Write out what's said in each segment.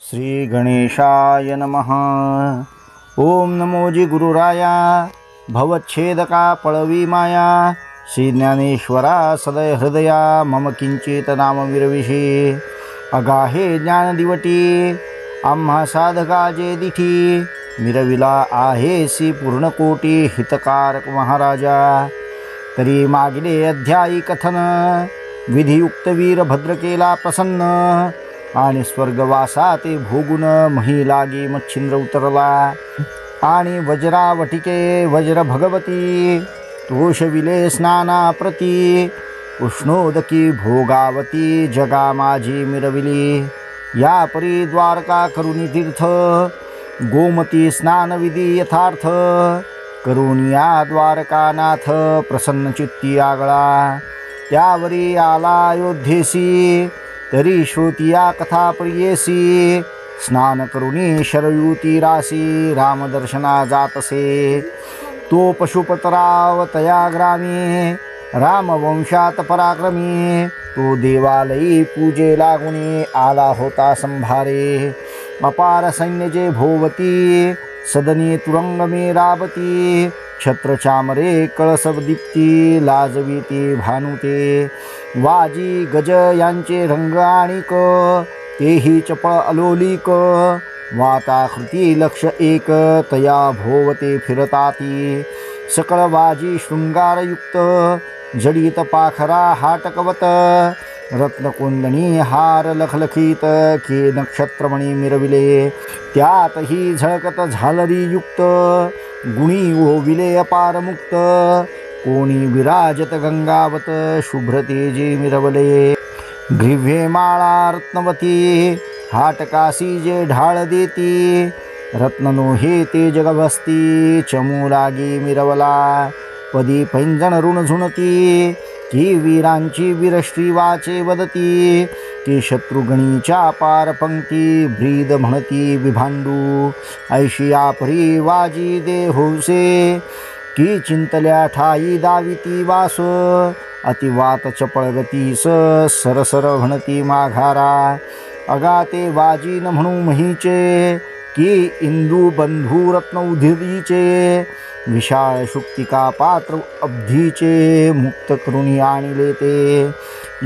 श्री गणेशाय नमः। ओम नमो जी गुरुराया भवच्छेदका पळवी माया। श्री ज्ञानेश्वरा सदय हृदया मम किंचित नाम विरविषे। अगाहे ज्ञान दिवटी आम्हा साधका जे दिठी। मिरविला आहे सी पूर्णकोटी हितकारक महाराजा। तरी मागिले अध्यायी कथन विधियुक्त वीर भद्र केला प्रसन्न। आणि स्वर्गवासा ते भोगुन मही लागी मच्छिंद्र उतरला। आणि वज्रावटिके वज्र भगवती तोषविले स्नाना प्रती। उष्णोदकी भोगावती जगा माझी मिरविली। या परी द्वारका करुणी तीर्थ गोमती स्नान विधी यथार्थ। करून या द्वारकानाथ प्रसन्न चित्ती आगळा। त्यावरी आला अयोध्येसी तरी श्रोतिया कथा प्रियेसी। स्नान करुणी शरयू तीरासी रामदर्शना जातसे। तो पशुपतराव तया ग्रामी रामवंशात पराक्रमी। तो देवालयी पूजे लागुनी आला होता संभारे। अपार सैन्य जे भोवती सदनी तुरंग मे राबती। छत्र चामरे कळसब दीप्ती लाजवीती भानुते। वाजी गज यांचे रंग आणिक तेही चपळ अलोलिक। वाताकृती लक्ष एक तया भोवते फिरताती। सकळ वाजी शृंगारयुक्त जडित पाखरा हाटकवत। रत्नकुंदनी हार लखलखीत के नक्षत्रमणी मिरविले। त्यातही झळकत झालरी युक्त गुणी ओविले अपार मुक्त। कोणी विराजत गंगावत शुभ्र तेजे मिरवले। ग्रीव्ये माळा रत्नवती हाटकासी जे ढाळ देती। रत्ननो हे ते जगभस्ती चमू लागी मिरवला। पदी पैंजण ऋण झुणती की वीरांची वीरश्री वाचे वदती। की शत्रुगणीच्या पार पंक्ती ब्रीद म्हणती विभांडू। ऐशिया परी वाजी दे होसे की चिंतल्या ठाई दाविती वास। अतिवात चपळ गतीस सरसर म्हणती माघारा। अगाते वाजी न म्हणू महीचे की इंदू बंधू रत्न उधिरीचे। विशाळ शुक्तिका पात्र अब्धीचे मुक्त करुणी आणले ते।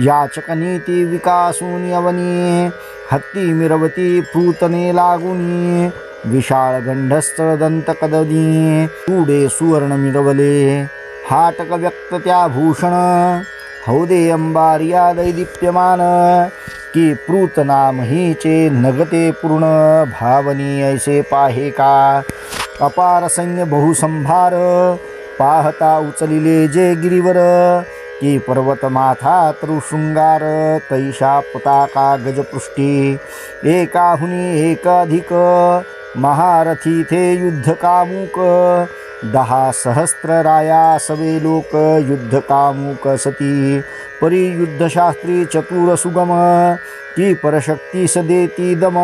याचक नीती विकासून यवनी हत्ती मिरवती पूतने लागुनी। विशाळ गंडस्थळ दंत कदनी पुढे सुवर्ण मिरवले। हाटक व्यक्त त्या भूषण हौदे अंबारिया दैदीप्यमान। की प्रूतना महीचे नगते पूर्ण भावनी ऐसे पाहे का। अपार सैन्य बहुसंभार पाहता उचलिले जे गिरीवर। की पर्वत माथा तरुशृंगार तैशा पताका गजपृष्ठी। एकाहुनी एकाधिक महारथी थे युद्ध कामुक। 10 सहस्त्र राया सवे लोक युद्ध कामुक सती। परी युद्धशास्त्री चतुर सुगम की परशक्ती सदेती दम।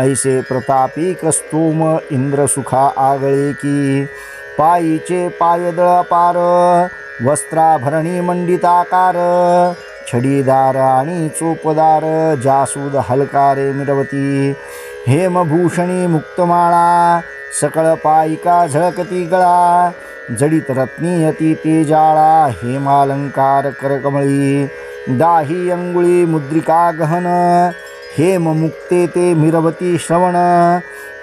ऐसे प्रतापी कस्तोम इंद्र सुखा आगळे की। पायीचे पायदळ अपार वस्त्राभरणी मंडिताकार। छडीदार आणि चोपदार जासूद हलकारे मिरवती। हेमभूषणी मुक्तमाळा सकळ पायिका झळकती गळा। जडित रत्नी अति तेजाळा हेमालंकार करकमळी। दाही अंगुळी मुद्रिका गहन हेम मुक्ते ते मिरवती श्रवण।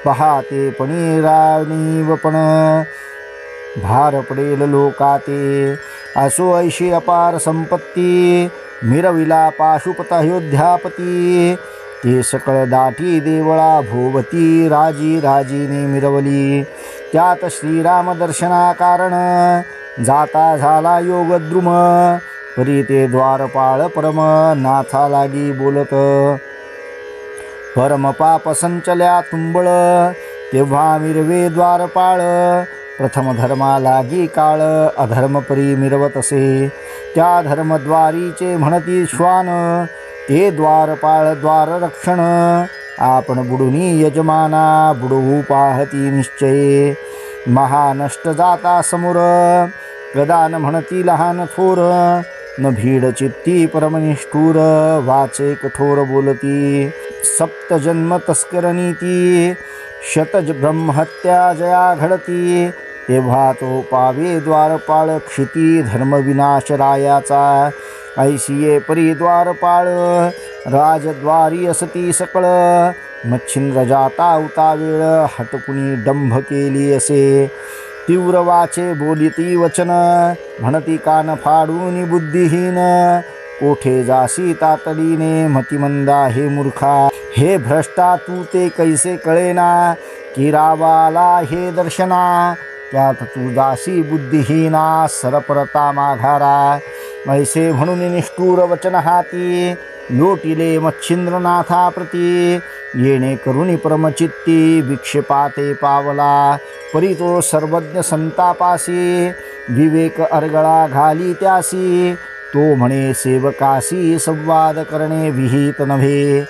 पहाते पणी राणीवपण भार पडेल लोकाते। असो ऐशी अपार संपत्ती मिरविला पाशुपत अयोध्यापती। ते सकळ दाठी देवळा भोवती राजी राजीने मिरवली। त्यात श्रीराम दर्शना कारण जाता झाला योगद्रुम। परी ते द्वारपाळ परम नाथा लागी बोलत। परम पाप संचल्या तुंबळ तेव्हा मिरवे द्वारपाळ। प्रथम धर्मा लागी काळ अधर्म परी मिरवत असे। त्या धर्मद्वारीचे म्हणती श्वान ते द्वारपाळ द्वार रक्षण। आपण बुडुनी यजमाना बुडवू पाहती निश्चये। महानष्ट जाता समोर कदान म्हणती लहान थोर। न भीड चित्ती परमनिष्ठूर वाचे कठोर बोलती सप्त जन्म तस्कर नीती शतज ब्रह्महत्या जया घडती तेव्हा तो पावे द्वारपाळ क्षिती धर्मविनाश रायाचा ऐसिये परी द्वारपाळ राजद्वारी असती सकळ मच्छिंद्र जाता उतावेळ हटकुनी डंभ केली असे तीव्र वाचे बोलिती वचन म्हणती कान फाडून बुद्धिहीन कोठे जासी तातडीने मतिमंदा हे मूर्खा हे भ्रष्टा तू ते कैसे कळेना की रावाला हे दर्शना त्यात तू दासी बुद्धिहीना सरपरता माघारा ऐसे म्हणून निष्ठूर वचन हाती लोटिले मच्छिंद्रनाथा प्रती येणे करुणी परमचित्ती विक्षेपाते पावला परी तो सर्वज्ञ संतापासी विवेक अर्गळा घाली त्यासी तो म्हणे सेवकासी संवाद करणे विहित नव्हे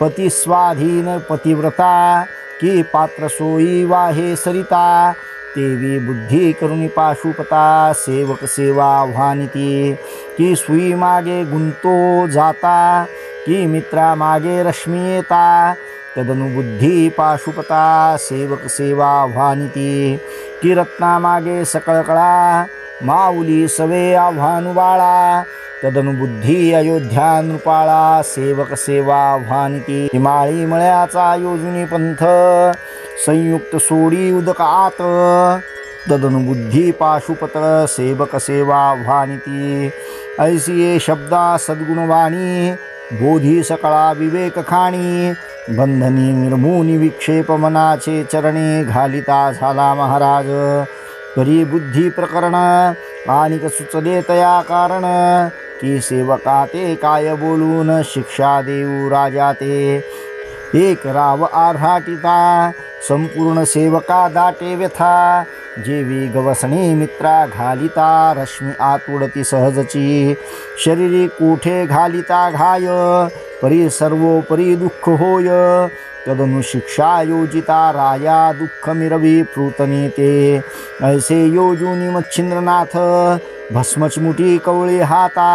पती स्वाधीन पतिव्रता की पात्र सोयी वाहे सरिता तेवी बुद्धी करुणी पाशुपता सेवक सेवा आव्हानिती की सुई मागे गुंतो जाता की मित्रा मागे रश्मी येता तदनु बुद्धी पाशुपता सेवक सेवा आव्हानिती की रत्ना मागे सकळ कळा माऊली सवे आव्हानु बाळा तदनु बुद्धी अयोध्या नृपाळा सेवक सेवा आव्हानिती हिमाळी मळ्याचा योजुनी पंथ संयुक्त सोडी उदकात तदनु बुद्धी पाशुपत सेवक सेवा आव्हानिती ऐसिये शब्दा सद्गुणवाणी बोधी सकळा विवेक खाणी बंधनी निर्मूनी विक्षेप मनाचे चरणे घालिता झाला महाराज परी बुद्धी प्रकरण आणि सुचले तया कारण की सेवका ते काय बोलून शिक्षा देऊ राजा ते एक राव आर्हाटिता संपूर्ण सेवका दाटे व्यथा जेवी गवसणी मित्रा घालिता रश्मी आतुडती सहजची शरीरी कोठे घालिता घाय परी सर्वोपरी दुःख होय तदनु शिक्षा योजिता राया दुःख मिरवी प्रूतनी ते ऐसे योजुनी मच्छिंद्रनाथ भस्मचमुटी कवळी हाता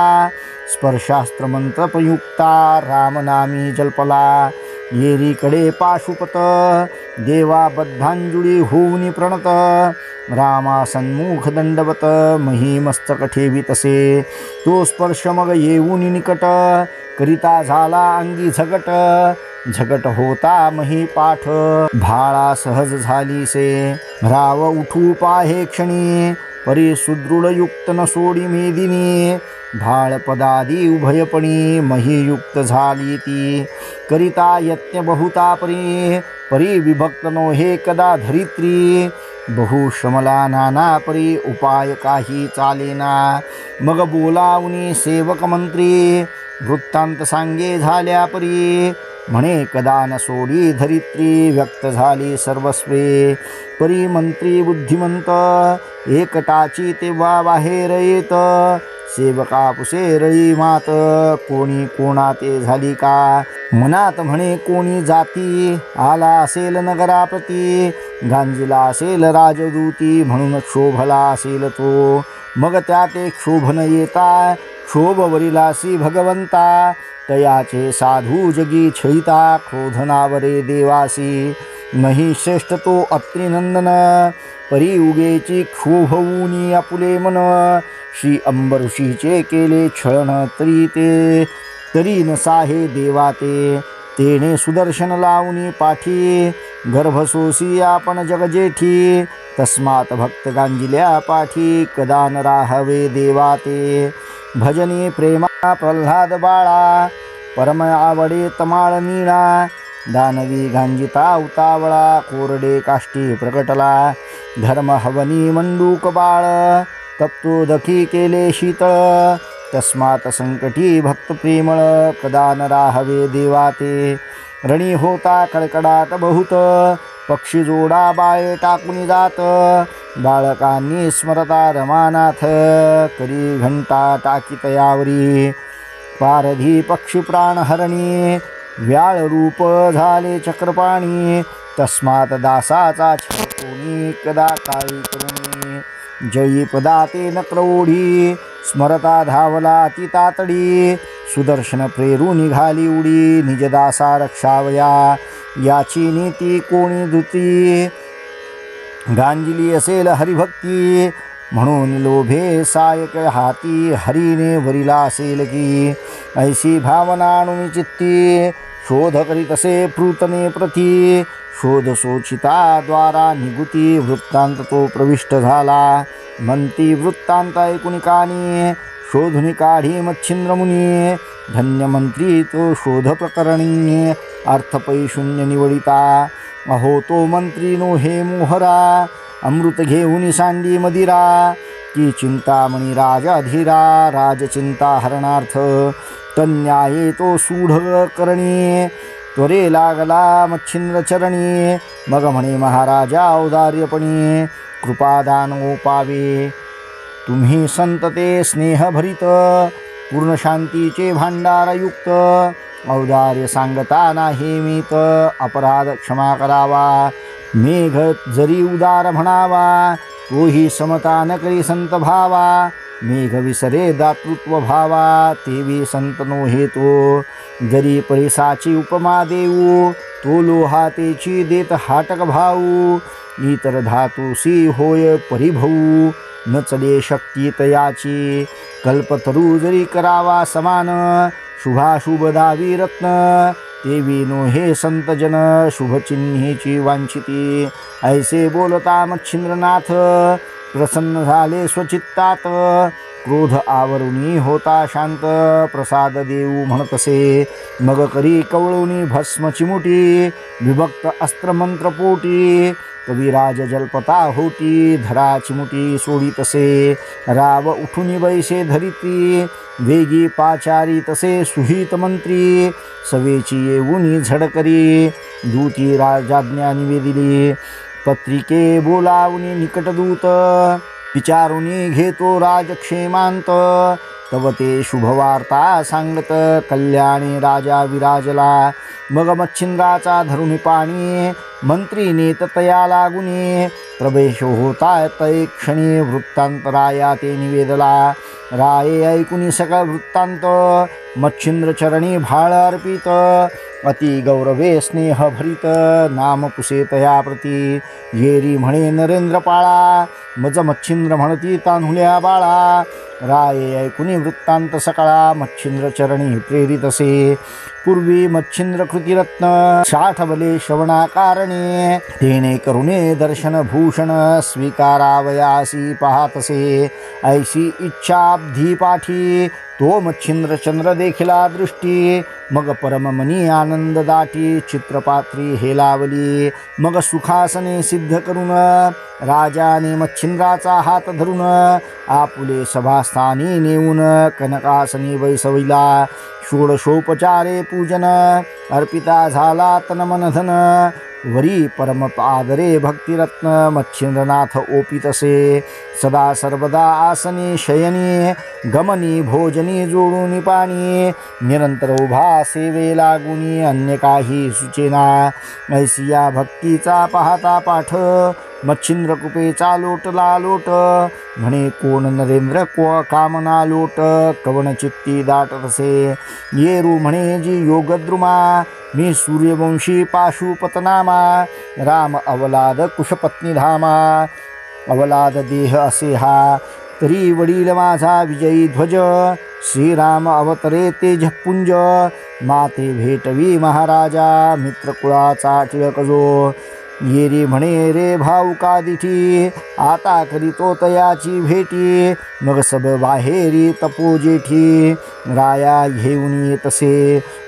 स्पर्शास्त्र मंत्रपयुक्ता रामनामी जल्पला येरीकडे पाशुपत देवा बद्धांजुळी होऊनी प्रणत रामा सन्मुख दंडवत मही मस्तक ठेवी तसे तो स्पर्श मग येऊनी निकट करिता झाला अंगी झगट झगट होता मही पाठ भाळा सहज झाली से राव उठू पाहे क्षणी परी सुदृढ युक्त न सोडी मेदिनी भाळ पदादी उभयपणी महीयुक्त झाली ती करिता यत्न बहुता परी परी विभक्त नो हे कदा धरित्री बहुश्रमला नाना परी उपाय काही चालेना मग बोलावनी सेवक मंत्री वृत्तांत सांगे झाल्या परी म्हणे कदा न सोडी धरित्री व्यक्त झाली सर्वस्वे परी मंत्री बुद्धिमंत एकटाची तेव्हा बाहेर येत सेवका पुसेरळी मात कोणी कोणाते झाली का मनात म्हणे कोणी जाती आला असेल नगराप्रती गांजिला असेल राजदूती म्हणून क्षोभला असेल तो मग त्याते क्षोभन येता क्षोभवरिलासी भगवंता तयाचे साधू जगी छळिता क्रोधनावरे देवासी मही श्रेष्ठ तो अत्रिनंदन परी उगेची क्षोभवूनी आपुले मन श्री अंबऋषीचे केले छळण तरी न साहे देवा तेने सुदर्शन लावणी पाठी गर्भसोसी आपण जगजेठी तस्मात भक्त गांजिल्या पाठी कदा न राहावे देवा ते भजनी प्रेमा प्रल्हाद बाळा परम आवडे तमाळ नीळा दानवी गांजिता उतावळा कोरडे काष्टी प्रकटला धर्म हवनी मंडूक बाळ तप्तोदकी केले शीतळ तस्मात संकटी भक्त प्रेमळ कदा न राहावे देवा ते रणी होता कडकडाट बहुत पक्षी जोडा बाळे टाकून जात बाळकांनी स्मरता रमानाथ करी घंटा टाकीत यावरी पारधी पक्षी प्राणहरणी व्याळ रूप झाले चक्रपाणी तस्मात दासाचा छकोनी कदा काळी करुणी जयी पदाते नक्र ओढी स्मरता धावला ती तातडी, सुदर्शन प्रेरू निघाली उडी, निजदासा रक्षावया याची नीती कोणी धुती, गांजिली असेल हरिभक्ती, म्हणून लोभे सायक हाती, हरीने वरिला असेल की, ऐशी भावना आणून चित्ती, शोध करीत असे पृतने प्रती, शोध सोचिता द्वारा निगुती, वृत्तांत तो प्रविष्ट झाला, म्हणती वृत्तांत ऐकुनी कानी, शोधुनी काढी मच्छिंद्र मुनी, धन्य मंत्री तो शोध प्रकरणी, अर्थपै शून्य निवडिता, अहो तो मंत्री नो हे मोहरा, अमृत घेऊनी सांडी मदिरा, की चिंतामणी राजा धीरा, राजचिंता हरणार्थ, तन्याये तो सूढ करणी, त्वरे लागला मच्छिंद्र चरणी, मग म्हणे महाराजा औदार्यपणी, कृपादान पावे तुम्ही संतते स्नेहभरित, पूर्ण शांतीचे भांडारयुक्त, औदार्य सांगता नाही मीत, अपराध क्षमा करावा, मेघ जरी उदार म्हणावा, तोही समता न करी संत भावा, मेघ विसरे दातृत्व भावा, तेवी संत नो हेतो, जरी परिसाची उपमा देऊ, तो लोहातेची देत हाटक भाऊ, इतर धातुसी होय परिभऊ, न चले शक्ती तयाची, कल्पतरू जरी करावा समान, शुभाशुभ दावी रत्न, तेवी नो हे संतजन, शुभचिन्हीची वांछिती, ऐसे बोलता मच्छिंद्रनाथ, प्रसन्न झाले स्वचित्तात, क्रोध आवरुनी होता शांत, प्रसाद देऊ म्हणतसे, मग करी कवळुनी भस्म चिमुटी, विभक्त अस्त्रमंत्र पोटी, कविराज जल्पता होती, धरा चिमुटी सोडितसे, राव उठुनी बैसे धरिती, वेगी पाचारी तसे सुहित मंत्री, सवेची येऊनी झडकरी, दूती राजाज्ञा निवेदिली, पत्रिके बोलावनी निकटदूत, विचारुनी घेतो राजक्षेमांत, तव ते शुभवार्ता सांगत, कल्याणी राजा विराजला, मग मच्छिंद्राचा धरुणी पाणी, मंत्री नेत तया लागुनी, प्रवेश होता तै क्षणी, वृत्तांत राया ते निवेदला, राये ऐकुनी सकळ वृत्तांत, मच्छिंद्र चरणी भाळ अर्पित, अति गौरवे स्नेह भरित, नाम पुसे तया प्रती, येरी म्हणे नरेंद्र पाळा, मज मच्छिंद्र म्हणती तान्हुल्या बाळा, राये ऐकुनी वृत्तांत सकळा, मच्छिंद्र चरणी प्रेरित असे, पूर्वी मच्छिंद्र कृतिरत्न, साठवले श्रवणाकारणे, तेने करुणे दर्शन भूषण, स्वीकारावयासी पाहतसे, ऐशी इच्छाब्धी पाठी, तो मच्छिंद्र चंद्र देखिला दृष्टी, मग परममनी आनंद दाटी, चित्रपात्री हेलावली, मग सुखासने सिद्ध करून, राजाने मच्छिंद्राचा हात धरून, आपुले सभास्थानी नेऊन, कनकासनी बैसविला, षोडशोपचारे पूजन, अर्पिता झाला तन मन धन, वरी परम आदरे भक्तिरत्न, मच्छिंद्रनाथ ओपितसे, सदा सर्वदा आसनी शयनी, गमनी भोजनी जोडूनी पाणी, निरंतर उभा सेवे लागुनी, अन्य काही सुचेना, ऐसिया भक्तीचा पाहता पाठ, मच्छिंद्र कृपेचा लोटला लोट, म्हणे कोण नरेंद्र कामना लोट, कवन चित्ती दाटतसे, येरू म्हणे जी योगद्रुमा, मी सूर्यवंशी पाशुपतनामा, राम अवलाद कुशपत्नी धामा, अवलाद देह असे हा, तरी वडील माझा विजयी ध्वज, श्रीराम अवतरे तेजपुंज, माते भेटवी महाराजा, मित्रकुळाचा टिळक जो, येरी म्हणे रे भाऊका दिठी, आता करीतो तयाची भेटी, मग सब बाहेरी तपो जेठी, राया घेऊन येतसे,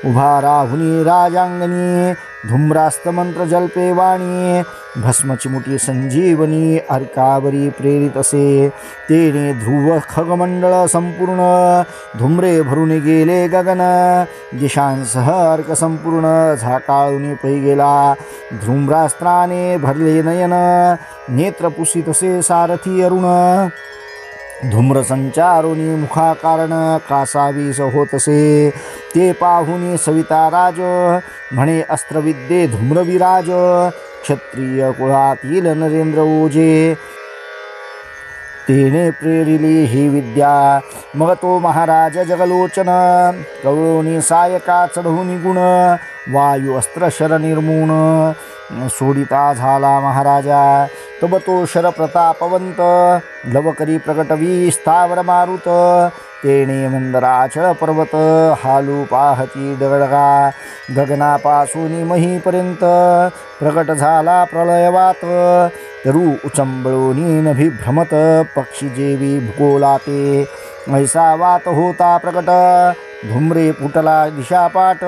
उभा राहुनी राजांगणी, धूम्रास्त मंत्र जल्पे वाणी, भस्मचिमुटी संजीवनी, अर्कावरी प्रेरित असे, तेने ध्रुव खगमंडळ संपूर्ण, धुम्रे भरून गेले गगन, दिशांसह अर्क संपूर्ण, झाकाळून पै गेला, धूम्रास्त्राने भरले नयन, नेत्र पुसितसे सारथी अरुण, धूम्रसंचारुनी मुखाकारण, कासावीस होतसे, ते पाहुनी सविता राज, म्हणे अस्त्रविद्ये धूम्रविराज, क्षत्रिय कुळातील नरेंद्र ओजे, तेने प्रेरिली ही विद्या. मग तो महाराज जगलोचन कवळोनी सायका चढवून गुण. वायू अस्त्र शर निर्मूण सोडिता झाला महाराजा. तब तो शर प्रतापवंत लवकरी प्रगटवी स्थावर मारुत. तेने मंदराचळ पर्वत हालू पाहती डगडगा. गगनापासून महीपर्यंत प्रगट झाला प्रलयवात. तरु उचंबळोनी नभिभ्रमत पक्षी जेवी भूगोलाते. ऐसा वात होता प्रकट धुम्रे फुटला दिशापाट.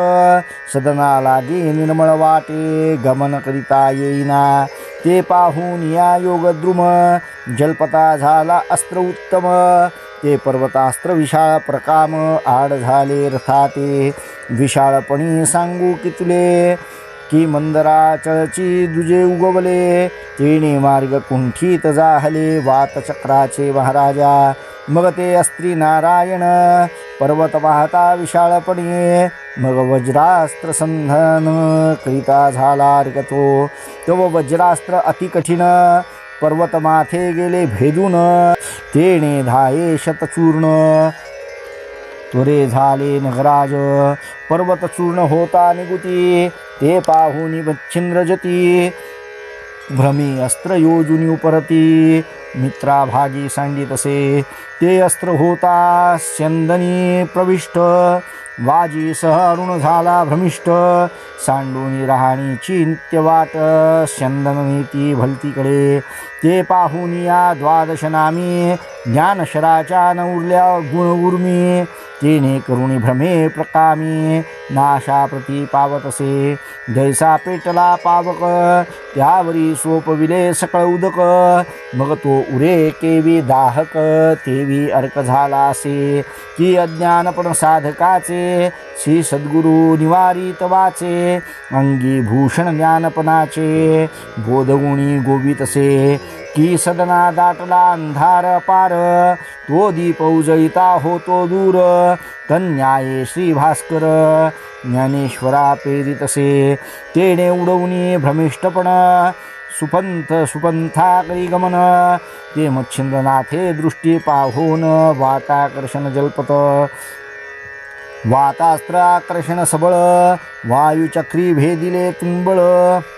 सदना लागे निर्मळ वाटे गमन करिता येईना. ते पाहून या योगद्रुम जलपता झाला अस्त्र उत्तम. ते पर्वतास्त्र विशाळ प्रकाम आड झाले रथाते. विशाळपणी सांगू की तुले की मंदराचळची दुजे उगवले. तेने मार्ग कुंठित जाहले वात चक्राचे महाराजा. मग ते अस्त्री नारायण पर्वत पाहता विशाळपणे. मग वज्रास्त्र संधान करिता झाला तो. तव वज्रास्त्र अति कठीण पर्वत माथे गेले भेदून. तेने धाये शतचूर्ण त्वरे झाले नगराज. पर्वत चूर्ण होता निगुती ते पाहुनी मच्छिंद्रजती. भ्रमी अस्त्र योजुनी उपरती मित्रा भागी सांडितसे. ते अस्त्र होता स्यंदनी प्रविष्ट वाजी सह अरुण झाला भ्रमिष्ट. सांडूनी राहणीची नित्यवाट स्यंदन नीती भलतीकडे. ते पाहून या द्वादश नामी ज्ञानशराच्या न उरल्या गुण उर्मी. तेने करुणी भ्रमे प्रकामी नाशा प्रती पावतसे. जैसा पेटला पावक त्यावरी सोपविले सकळ उदक. मग तो उरे केवी दाहक तेवी अर्क झाला असे. की अज्ञानपण साधकाचे श्री सद्गुरु निवारित वाचे. अंगी भूषण ज्ञानपणाचे बोधगुणी गोवितसे. की सदना दाटला अंधार पार तो दीप उजळिता होतो दूर. तन्याये श्री भास्कर ज्ञानेश्वरा प्रेरितसे. तेने उडवणी भ्रमिष्टपण सुपंथाकरी गमन. ते मच्छिंद्रनाथे दृष्टी पाहून वाताकर्षण जलपत. वातास्त्र आकर्षण सबळ वायुचक्री भेदिले तुंबळ.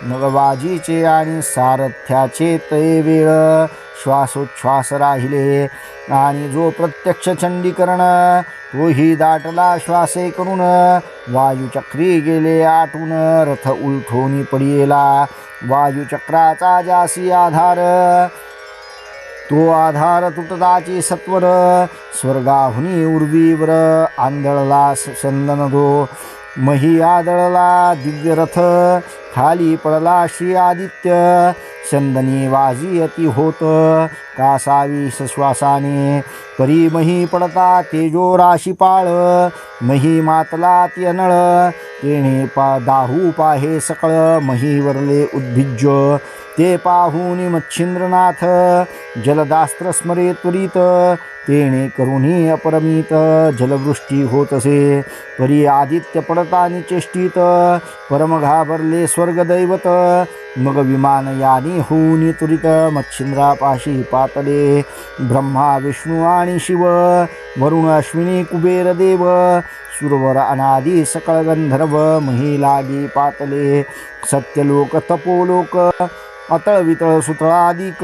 मग वाजीचे आणि सारथ्याचे ते वेळ श्वासोच्छ्वास राहिले. आणि जो प्रत्यक्ष चंडीकरण तोही दाटला श्वासे करून. वायुचक्री गेले आटून रथ उलथोनी पडियेला. वायुचक्राचा जासी आधार तो आधार तुटताची सत्वर. स्वर्गाहुनी उर्वीवर आंधळला चंदनदो. मही आदळला दिव्य रथ खाली पडला श्री आदित्य. चंदनी वाजी अति होत कासावी श्वासाने. परी मही पडता तेजो राशी पाळ. मही मातला ती अनळ. तेणे दाहू पाहे सकळ मही वरले उद्भिज्य. ते पाहुनी मच्छिंद्रनाथ जलदास्त्र स्मरे त्वरित. तेणे करुणी अपरमित जलवृष्टी होतसे. परी आदित्य पडता निचेष्टित परम घाबरले स्वर्गदैवत. मग विमान यानी होऊनी त्वरित मच्छिंद्रापाशी पातले. ब्रह्मा विष्णू आणि शिव वरुण अश्विनी कुबेर देव. सुरवर अनादी सकळ गंधर्व मही लागी पातले. सत्यलोक तपोलोक अतळ वितळ सुतळादिक.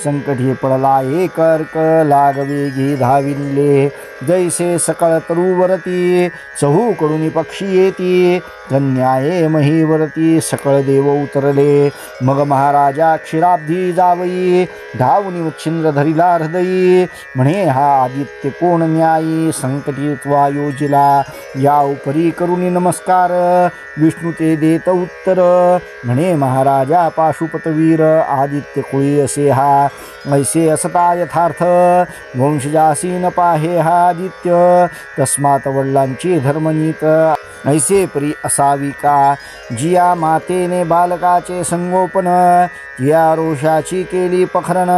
संकटी पडला एक अर्क लागवेगी धाविले. जैसे सकळ तरुवरती चहूकडून पक्षी येती. कन्याये महीवरती सकळ देव उतरले. मग महाराजा क्षीराब्धी जावई धावून मच्छिंद्र धरिला हृदयी. म्हणे हा आदित्य कोण न्यायी संकटी त्वा योजिला. या उपरी करुणी नमस्कार विष्णू ते देत उत्तर. म्हणे महाराजा पाशुपतवीर आदित्य कुळी असे हा. ऐसे असता यथार्थ वंशजासी न पाहे हा आदित्य. तस्मात वडिलांची धर्मनीत ऐसे परी असावी का. जिया मातेने बालकाचे संगोपन या रोषाची केली पखरण.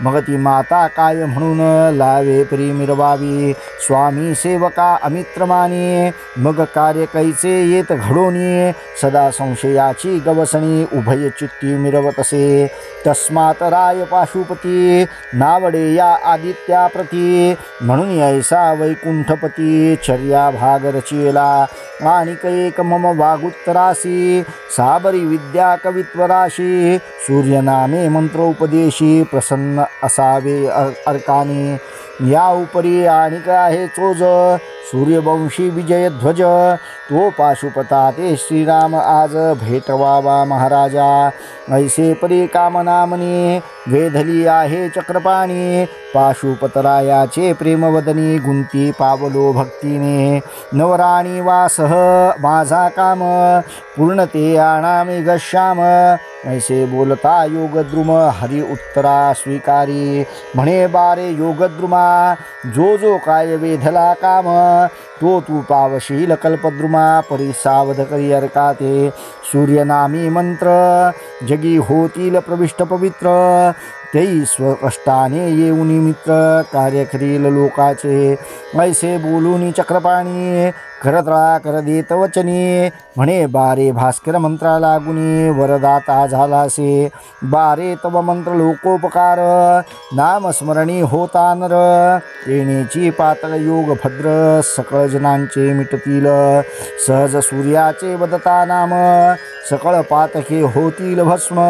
मग ती माता काय म्हणून लावे परी मिरवावी. स्वामी सेवका अमित्र माने मग कार्य कैचे येत घडोनी. सदा संशयाची गवसणी उभय चित्ती मिरव मिरवतसे. तस्मात राय पाशुपती नावडे या आदित्या प्रती. म्हणून ऐसा वैकुंठपती चर्या भाग रचिला. आणिक एक मम वागुत्तरासी साबरी विद्या कवित्वराशी. सूर्यनामे मंत्रोपदेशी प्रसन्न असावे अर्काने. या उपरी आणिक आहे चोज सूर्यवंशी विजयध्वज. तो पाशुपता ते श्रीराम आज भेटवावा महाराजा. ऐसे परी कामनामनी वेधली आहे चक्रपाणी. पाशुपतरायाचे प्रेमवदनी गुंती पावलो भक्तीने. नवराणी वासह माझा काम पूर्णते आणामी गश्याम. ऐसे बोलता योगद्रुम हरी उत्तरा स्वीकारी. म्हणे बारे योगद्रुमा जो जो काय वेधला काम. तो तू पावशील कल्पद्रुमा परिसावध करी अर्काते. सूर्यनामी मंत्र जगी होतील प्रविष्ट पवित्र. तेई स्वकष्टाने येऊनी मित्र कार्य करील लोकाचे. ऐसे बोलूनी चक्रपाणी करतळा कर देत वचनी. म्हणे बारे भास्कर मंत्रा लागुनी वरदाता झालासे. बारे तव मंत्र लोकोपकार नामस्मरणी होता नर. येणेची पातळ योग भद्र सकळ जनांचे मिटतील. सहज सूर्याचे वदता नाम सकळ पातके होतील भस्म.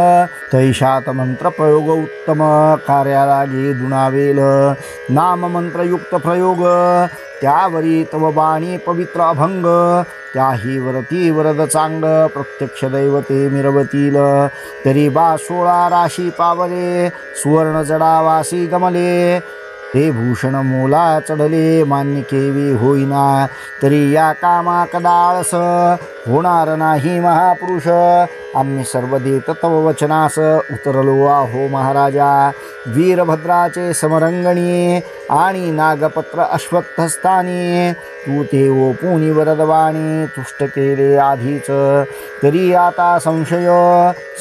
तैशात मंत्र प्रयोग उत्तम कार्याला गे दुणावेल. नाम मंत्रयुक्त प्रयोग त्यावरी तव बाणी पवित्र अभंग. त्याही वरती वरद चांग प्रत्यक्ष दैवते मिरवतील. तरी 16 राशी पावले सुवर्ण जडावासी गमले. ते भूषण मोला चढले मान्य केवी होईना. तरी या कामा कदाळस होणार नाही महापुरुष. आम्ही सर्व देत तव वचनास उतरलो आहो महाराजा. वीरभद्राचे समरंगणी आणि नागपत्र अश्वत्थस्थानी. तू ते ओपुनी वरदवाणी तुष्ट केले आधीच. तरी आता संशय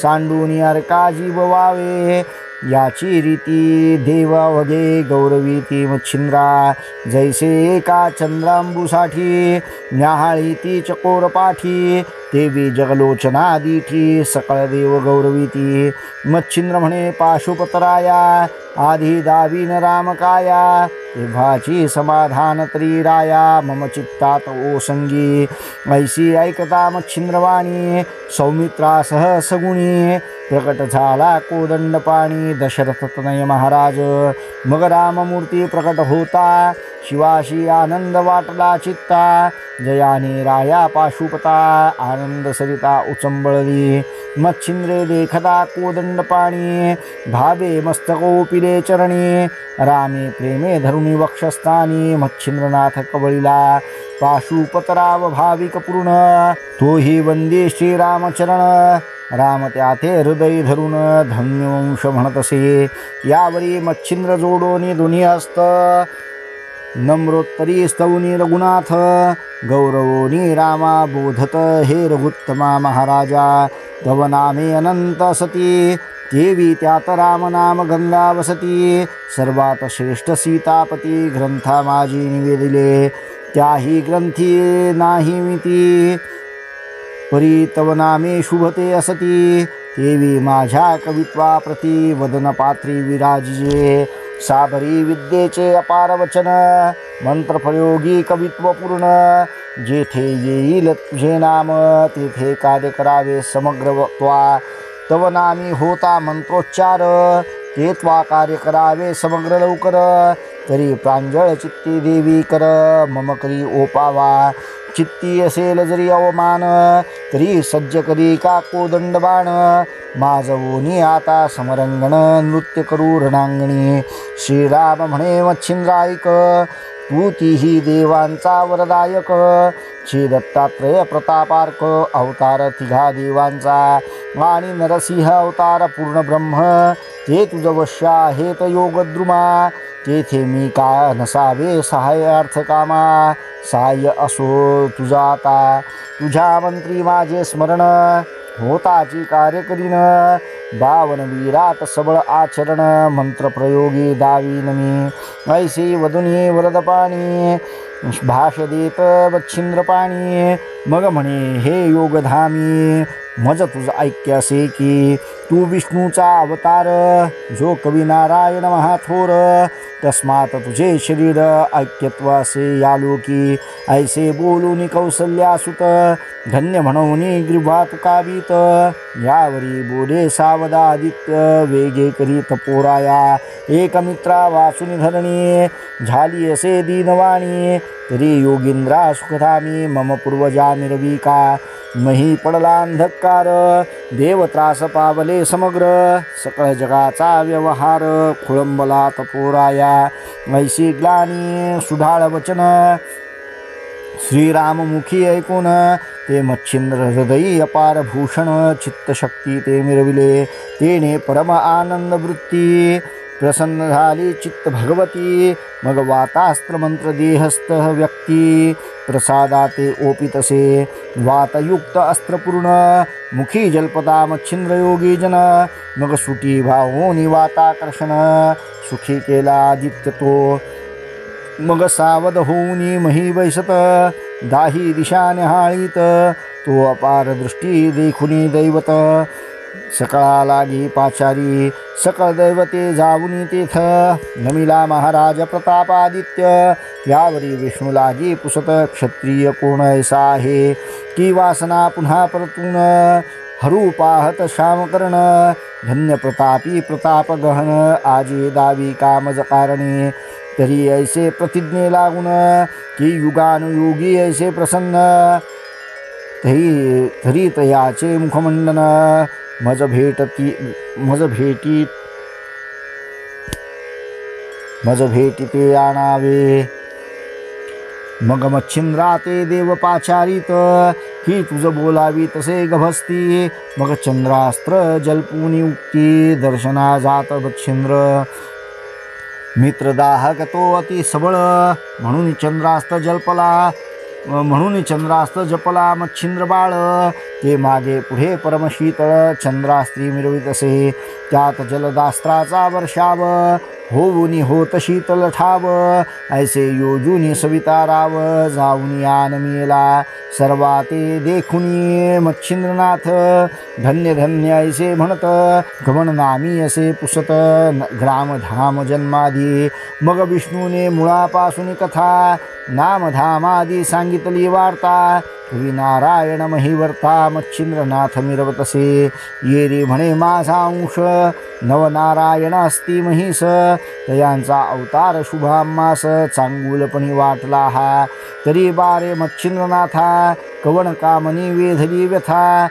सांडूनी अर्का जीव व्हावे. याची रीती देव वगे गौरवीती मच्छिंद्रा. जैसे एका चंद्रांबूसाठी न्याहाळी ती चकोर पाठी. देवी जगलोचना दीठी सकळ देव गौरवीती. मच्छिंद्र म्हणे पाशुपतराया आधी दावीन रामकाया. तेव्हाची समाधान तरी राया मम चित्तात ओसंगी. ऐसी ऐकता मच्छिंद्रवाणी सौमित्रासह सगुणी. प्रकट झाला कोदंडपाणी दशरथ तनय महाराज. मग राममूर्ती प्रकट होता शिवाशी आनंद वाटला चित्ता. जयाने राया पाशुपता आनंद सरिता उचंबळली. मच्छिंद्रे देखता कोदंडपाणी भावे मस्तकोपिले चरणी. रामे प्रेमे धरुणी वक्षस्थानी मच्छिंद्रनाथ कवळीला. पाशुपतराव भाविक पूर्ण तोही वंदे श्रीरामचरण. राम त्याथे हृदय धरून धन्यवंश म्हणतसे. यावरी मच्छिंद्र जोडोनी दोन्ही हस्त नम्रोत्तरी स्तवनी रघुनाथ. गौरवोनी रामा बोधत हे रघुत्तमा महाराजा. तव नामे अनंत सती देवी त्यात राम नाम गंगा वसती. सर्वात श्रेष्ठ सीतापती ग्रंथा माझी निवेदिले. त्याही ग्रंथी नाही मिती परी तव नामे शुभते असती. देवी माझ्या कवित्वा प्रती वदन पात्री विराजिजे. साबरी विद्येचे अपार वचन मंत्रप्रयोगी कवित्व पूर्ण. जेथे येईल तुझे नाम तेथे कार्य करावे समग्र त्वा. तव नामी होता मंत्रोच्चार ते त्वा कार्य करावे समग्र लवकर. तरी प्रांजळ चित्ती देवी कर मम करी ओपावा. चित्ती असेल जरी अवमान तरी सज्ज करी का कोदंडबाण. माझवोनी आता समरंगण नृत्य करू रणांगणी. श्रीराम म्हणे मच्छिंद्रायक तू तीही देवांचा वरदायक. श्री दत्तात्रय प्रतापार्क अवतार तिघा देवांचा. आणि नरसिंह अवतार पूर्ण ब्रह्म ते तुझ वश्य आहेत योगद्रुमा. तेथे मी का नसावे सहाय्यार्थ कामा. सहाय्य असो तुझा आता तुझ्या मंत्री माझे स्मरण. होताची कार्य करीन 52 वीरात सबळ आचरण. मंत्रप्रयोगी दावीन मी ऐसे वदुनी वरदपाणी. भाष्य देत मच्छिंद्रपाणी. मग म्हणे हे योगधामी मज तुझ ऐक्य असे की तू विष्णूचा अवतार जो कवी नारायण महाथोर तस्मात तुझे शरीर ऐक्यत्व असे या लोकी ऐसे बोलूनी कौसल्यासुत धन्य म्हणून ग्रीवा तुकावीत यावरी बोले सावधादित्य वेगे करीत पोराया एकमित्रा वासुनी धरणी झाली असे दीनवाणी तरी योगींद्रा सुखधामी मम पूर्वजा मिरविका मही पडला अंधकार देव त्रास पावले समग्र सकळ जगाचा व्यवहार खोळंबला तपोराया ऐशी ग्लानी सुढाळ वचन श्रीराममुखी ऐकून ते मच्छिंद्र हृदयी अपार भूषण चित्तशक्ती ते मिरविले तेने परम आनंद वृत्ती प्रसन्न झाली चित्त भगवती मग वातास्त्र मंत्र देहस्थ व्यक्ती प्रसादाते ओपितसे वातयुक्त अस्त्रपूर्ण मुखी जल्पता मच्छिंद्र योगी जन मग सुटी भावोनी वाताकर्षण सुखी केला आदित्य तो मग सावध होऊनी मही वैसत दाही दिशा निहाळीत तो अपार दृष्टी देखुनी दैवत सकळा लागी पाचारी सकळ दैवते जाऊनी तेथ नमिला महाराज प्रतापादित्य यावरी विष्णू लागी पुसत क्षत्रिय कोण ऐसा आहे की वासना पुन्हा परतून हरू पाहत श्यामकर्ण धन्य प्रतापी प्रताप गहन आजी दावी कामज कारणे तरी ऐसे प्रतिज्ञे लागून की युगानुयुगी ऐसे प्रसन्न तरी तयाचे मुखमंडन मज भेटी ते आणावे मग मच्छिंद्रा ते देव पाचारित की तुझ बोलावी तसे गभस्ती मग चंद्रास्त्र जलपुनी उक्ती दर्शना जात मच्छिंद्र मित्रदाहक तो अति सबळ म्हणून चंद्रास्त्र जपला मच्छिंद्र बाळ ते मागे पुढे परमशीतळ चंद्रास्त्री मिरवित असे त्यात जलदास्त्राचा वर्षाव होऊनी होत शीतल ठाव ऐसे योजुनी सविता राव जाऊनी आन मेला सर्वा ते देखुनी मच्छिंद्रनाथ धन्य धन्य ऐसे म्हणत गमन नामी असे पुसत ग्रामधाम जन्मादी मग विष्णूने मुळापासून कथा नामधामादी सांगितली वार्ता नारायण महिवर्ता मच्छिंद्रनाथ मिरवतसे येरी म्हणे माझा अंश नवनारायण असती महिस तयांचा अवतार शुभामास चांगुलपणी वाटला हा तरी बारे मच्छिंद्रनाथा कवन कामनी वेधली व्यथा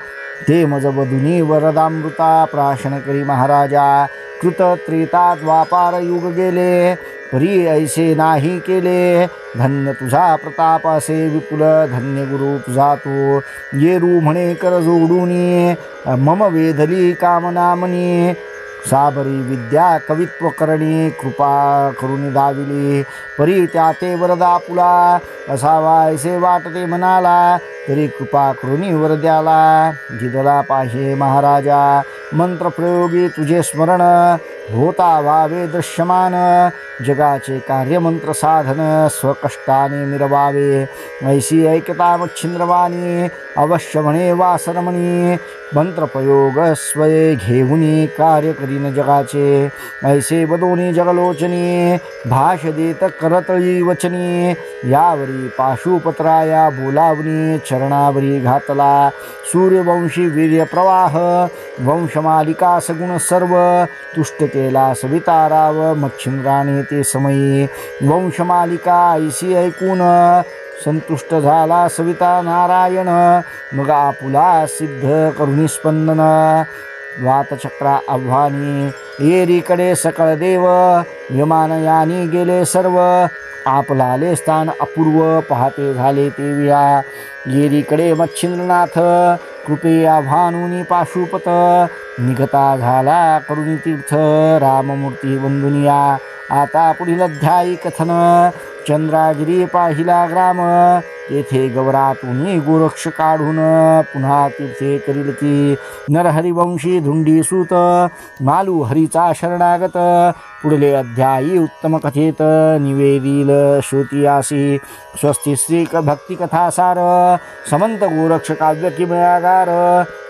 ते मजबधुनी वरदामृता प्राशन करी महाराजा कृत त्रेता द्वापार युग गेले परी ऐसे नाही केले धन्य तुझा प्रताप असे विपुल धन्य गुरु तुझा तो येरू म्हणे कर जोडूनी मम वेधली कामना मनी साबरी विद्या कवित्व करणी कृपा करुणी दाविली परी त्याते वरदा पुला असावा ऐसे वाटते मनाला तरी कृपा करुणी वरद्याला जिदला पाहिजे महाराजा मंत्र प्रयोगी तुझे स्मरण होता व्हावे दृश्यमान जगाचे कार्यमंत्र साधन स्वकष्टाने मिरवावे ऐशी ऐकता मच्छिंद्रवाणी अवश्य म्हणे वासरमणी मंत्रप्रयोग स्वये घेऊनी कार्य करीन जगाचे ऐसे बदोनी जगलोचनी भाष देत करतळी वचनी यावरी पाशुपत्राया बोलावनी चरणावरी घातला सूर्यवंशी वीर्य प्रवाह वंशमालिका सगुण सर्व तुष्ट केला सविताराव मच्छिंद्राने ते समयी वंशमालिका ऐशी ऐकून संतुष्ट झाला सविता नारायण मग आपुला सिद्ध करुणी स्पंदन वातचक्रा आव्हानी एरीकडे सकळ देव विमानयानी गेले सर्व आपलाले स्थान अपूर्व पाहते झाले ते विया येरीकडे मच्छिंद्रनाथ कृपे आव्हानुनी पाशुपत निघता झाला करुणी तीर्थ राममूर्ती वंदुनिया आता पुढील अध्यायी कथन. चंद्रागिरी पाहिला ग्राम, तेथे गौरातून गोरक्ष काढून पुन्हा तीर्थे करील ती. नरहरिवंशी धुंडीसूत, मालू हरीचा शरणागत. पुढले अध्यायी उत्तम कथेत निवेदिल श्रुतियासी. स्वस्ति श्री भक्तिकथासार, समंत गोरक्ष काव्य किमयागार.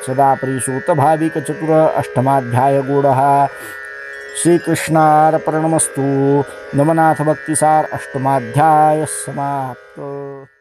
सदा परिसूत भाविक चतुर, अष्टमाध्याय गोडहा. श्रीकृष्णार्पणमस्तु. नवनाथ भक्तिसार अष्टमाध्याय समाप्त.